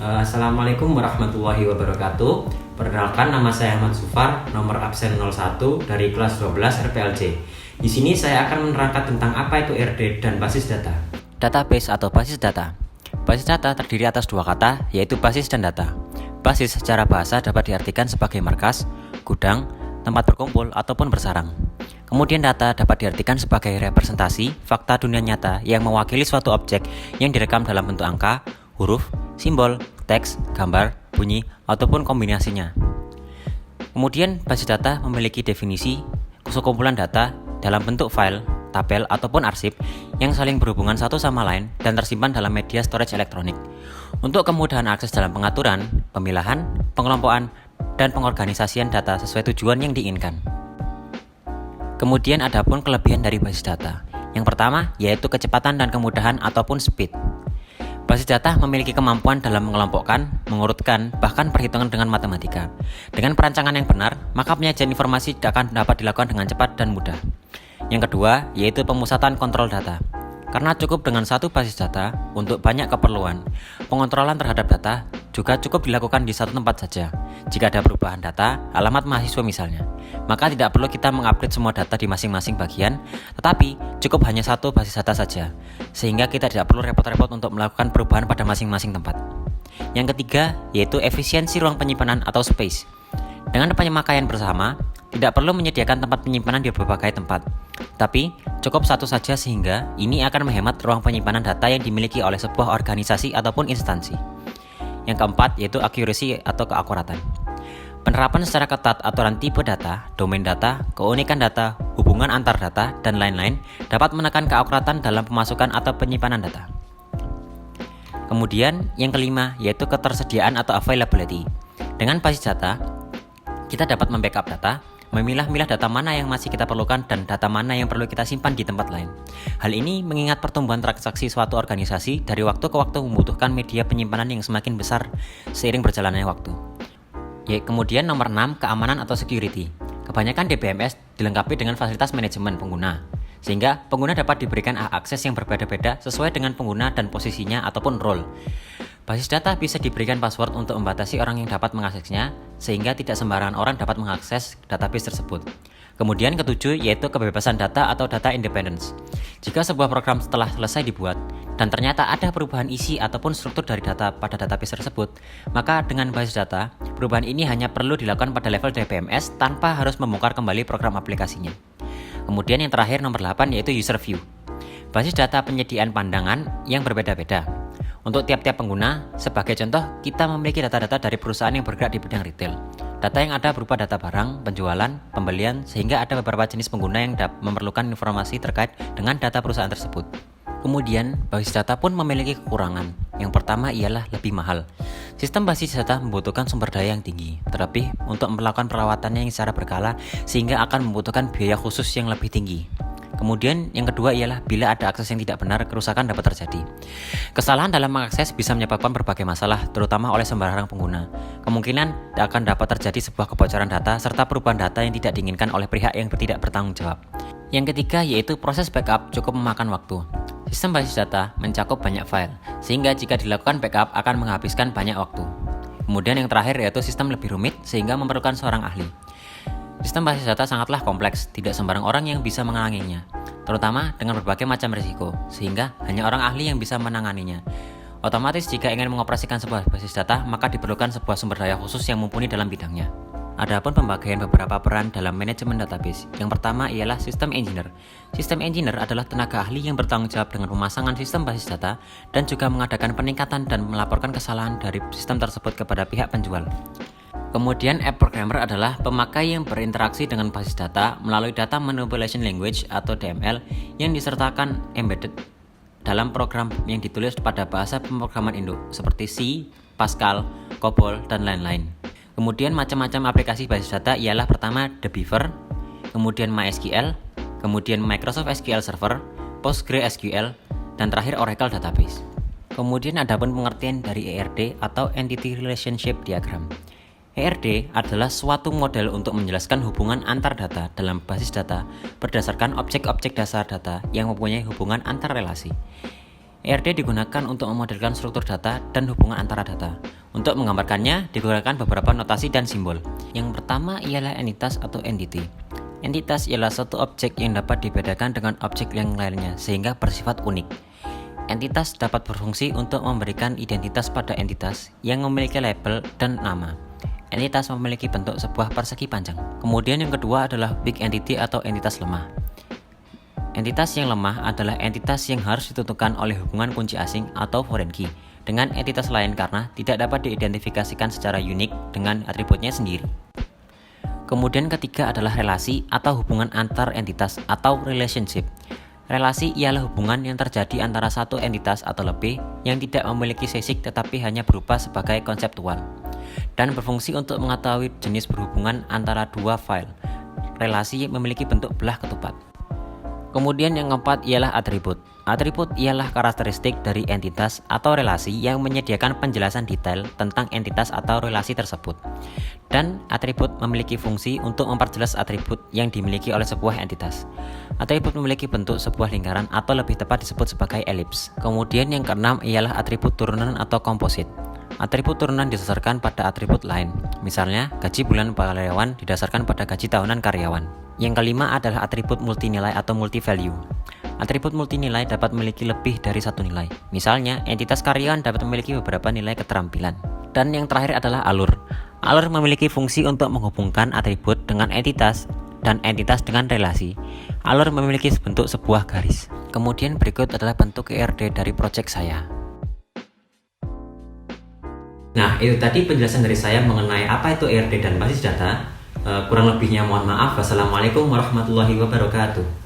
Assalamualaikum warahmatullahi wabarakatuh. Perkenalkan, nama saya Ahmad Sufar, nomor absen 01 dari kelas 12 RPLC. Di sini saya akan menerangkan tentang apa itu RD dan basis data. Database atau basis data. Basis data terdiri atas dua kata, yaitu basis dan data. Basis secara bahasa dapat diartikan sebagai markas, gudang, tempat berkumpul, ataupun bersarang. Kemudian data dapat diartikan sebagai representasi fakta dunia nyata yang mewakili suatu objek yang direkam dalam bentuk angka, huruf, simbol, teks, gambar, bunyi, ataupun kombinasinya. Kemudian basis data memiliki definisi sekumpulan data dalam bentuk file, tabel, ataupun arsip yang saling berhubungan satu sama lain dan tersimpan dalam media storage elektronik. Untuk kemudahan akses dalam pengaturan, pemilahan, pengelompokan, dan pengorganisasian data sesuai tujuan yang diinginkan. Kemudian ada pun kelebihan dari basis data. Yang pertama yaitu kecepatan dan kemudahan ataupun speed. Basis data memiliki kemampuan dalam mengelompokkan, mengurutkan, bahkan perhitungan dengan matematika. Dengan perancangan yang benar, maka penyajian informasi akan dapat dilakukan dengan cepat dan mudah. Yang kedua yaitu pemusatan kontrol data. Karena cukup dengan satu basis data untuk banyak keperluan, pengontrolan terhadap data juga cukup dilakukan di satu tempat saja. Jika ada perubahan data, alamat mahasiswa misalnya, maka tidak perlu kita mengupdate semua data di masing-masing bagian, tetapi cukup hanya satu basis data saja, sehingga kita tidak perlu repot-repot untuk melakukan perubahan pada masing-masing tempat. Yang ketiga yaitu efisiensi ruang penyimpanan atau space. Dengan pemakaian bersama, tidak perlu menyediakan tempat penyimpanan di berbagai tempat, tapi cukup satu saja sehingga ini akan menghemat ruang penyimpanan data yang dimiliki oleh sebuah organisasi ataupun instansi. Yang keempat yaitu accuracy atau keakuratan. Penerapan secara ketat aturan tipe data, domain data, keunikan data, hubungan antar data, dan lain-lain dapat menekan keakuratan dalam pemasukan atau penyimpanan data. Kemudian yang kelima yaitu ketersediaan atau availability. Dengan basis data, kita dapat membackup data, memilah-milah data mana yang masih kita perlukan dan data mana yang perlu kita simpan di tempat lain. Hal ini mengingat pertumbuhan transaksi suatu organisasi dari waktu ke waktu membutuhkan media penyimpanan yang semakin besar seiring berjalannya waktu. Kemudian nomor 6, keamanan atau security. Kebanyakan DBMS dilengkapi dengan fasilitas manajemen pengguna, sehingga pengguna dapat diberikan akses yang berbeda-beda sesuai dengan pengguna dan posisinya ataupun role. Basis data bisa diberikan password untuk membatasi orang yang dapat mengaksesnya, sehingga tidak sembarangan orang dapat mengakses database tersebut. Kemudian ketujuh yaitu kebebasan data atau data independence. Jika sebuah program setelah selesai dibuat, dan ternyata ada perubahan isi ataupun struktur dari data pada database tersebut, maka dengan basis data, perubahan ini hanya perlu dilakukan pada level DBMS tanpa harus membongkar kembali program aplikasinya. Kemudian yang terakhir nomor 8 yaitu user view. Basis data penyediaan pandangan yang berbeda-beda. Untuk tiap-tiap pengguna, sebagai contoh, kita memiliki data-data dari perusahaan yang bergerak di bidang retail. Data yang ada berupa data barang, penjualan, pembelian, sehingga ada beberapa jenis pengguna yang memerlukan informasi terkait dengan data perusahaan tersebut. Kemudian, basis data pun memiliki kekurangan. Yang pertama ialah lebih mahal. Sistem basis data membutuhkan sumber daya yang tinggi, terlebih untuk melakukan perawatannya yang secara berkala, sehingga akan membutuhkan biaya khusus yang lebih tinggi. Kemudian yang kedua ialah bila ada akses yang tidak benar, kerusakan dapat terjadi. Kesalahan dalam mengakses bisa menyebabkan berbagai masalah, terutama oleh sembarang pengguna. Kemungkinan akan dapat terjadi sebuah kebocoran data serta perubahan data yang tidak diinginkan oleh pihak yang tidak bertanggung jawab. Yang ketiga yaitu proses backup cukup memakan waktu. Sistem basis data mencakup banyak file, sehingga jika dilakukan backup akan menghabiskan banyak waktu. Kemudian yang terakhir yaitu sistem lebih rumit sehingga memerlukan seorang ahli. Sistem basis data sangatlah kompleks, tidak sembarang orang yang bisa menanganinya, terutama dengan berbagai macam risiko, sehingga hanya orang ahli yang bisa menanganinya. Otomatis jika ingin mengoperasikan sebuah basis data, maka diperlukan sebuah sumber daya khusus yang mumpuni dalam bidangnya. Adapun pembagian beberapa peran dalam manajemen database. Yang pertama ialah sistem engineer. Sistem engineer adalah tenaga ahli yang bertanggung jawab dengan pemasangan sistem basis data dan juga mengadakan peningkatan dan melaporkan kesalahan dari sistem tersebut kepada pihak penjual. Kemudian app programmer adalah pemakai yang berinteraksi dengan basis data melalui Data Manipulation Language atau DML yang disertakan embedded dalam program yang ditulis pada bahasa pemrograman induk seperti C, Pascal, COBOL, dan lain-lain. Kemudian macam-macam aplikasi basis data ialah pertama The Beaver, kemudian MySQL, kemudian Microsoft SQL Server, PostgreSQL, dan terakhir Oracle Database. Kemudian ada pun pengertian dari ERD atau Entity Relationship Diagram. ERD adalah suatu model untuk menjelaskan hubungan antar data dalam basis data berdasarkan objek-objek dasar data yang mempunyai hubungan antar relasi. ERD digunakan untuk memodelkan struktur data dan hubungan antara data. Untuk menggambarkannya, digunakan beberapa notasi dan simbol. Yang pertama ialah entitas atau entity. Entitas ialah suatu objek yang dapat dibedakan dengan objek yang lainnya sehingga bersifat unik. Entitas dapat berfungsi untuk memberikan identitas pada entitas yang memiliki label dan nama. Entitas memiliki bentuk sebuah persegi panjang. Kemudian yang kedua adalah weak entity atau entitas lemah. Entitas yang lemah adalah entitas yang harus ditentukan oleh hubungan kunci asing atau foreign key dengan entitas lain karena tidak dapat diidentifikasikan secara unik dengan atributnya sendiri. Kemudian ketiga adalah relasi atau hubungan antar entitas atau relationship. Relasi ialah hubungan yang terjadi antara satu entitas atau lebih yang tidak memiliki sesik tetapi hanya berupa sebagai konseptual dan berfungsi untuk mengetahui jenis berhubungan antara dua file. Relasi memiliki bentuk belah ketupat. Kemudian yang keempat ialah atribut. Atribut ialah karakteristik dari entitas atau relasi yang menyediakan penjelasan detail tentang entitas atau relasi tersebut. Dan atribut memiliki fungsi untuk memperjelas atribut yang dimiliki oleh sebuah entitas. Atribut memiliki bentuk sebuah lingkaran atau lebih tepat disebut sebagai elips. Kemudian yang keenam ialah atribut turunan atau komposit. Atribut turunan didasarkan pada atribut lain. Misalnya, gaji bulan karyawan didasarkan pada gaji tahunan karyawan. Yang kelima adalah atribut multinilai atau multi-value. Atribut multinilai dapat memiliki lebih dari satu nilai. Misalnya, entitas karyawan dapat memiliki beberapa nilai keterampilan. Dan yang terakhir adalah alur. Alur memiliki fungsi untuk menghubungkan atribut dengan entitas dan entitas dengan relasi. Alur memiliki bentuk sebuah garis. Kemudian berikut adalah bentuk ERD dari proyek saya. Nah, itu tadi penjelasan dari saya mengenai apa itu ERD dan basis data. Kurang lebihnya mohon maaf. Wassalamualaikum warahmatullahi wabarakatuh.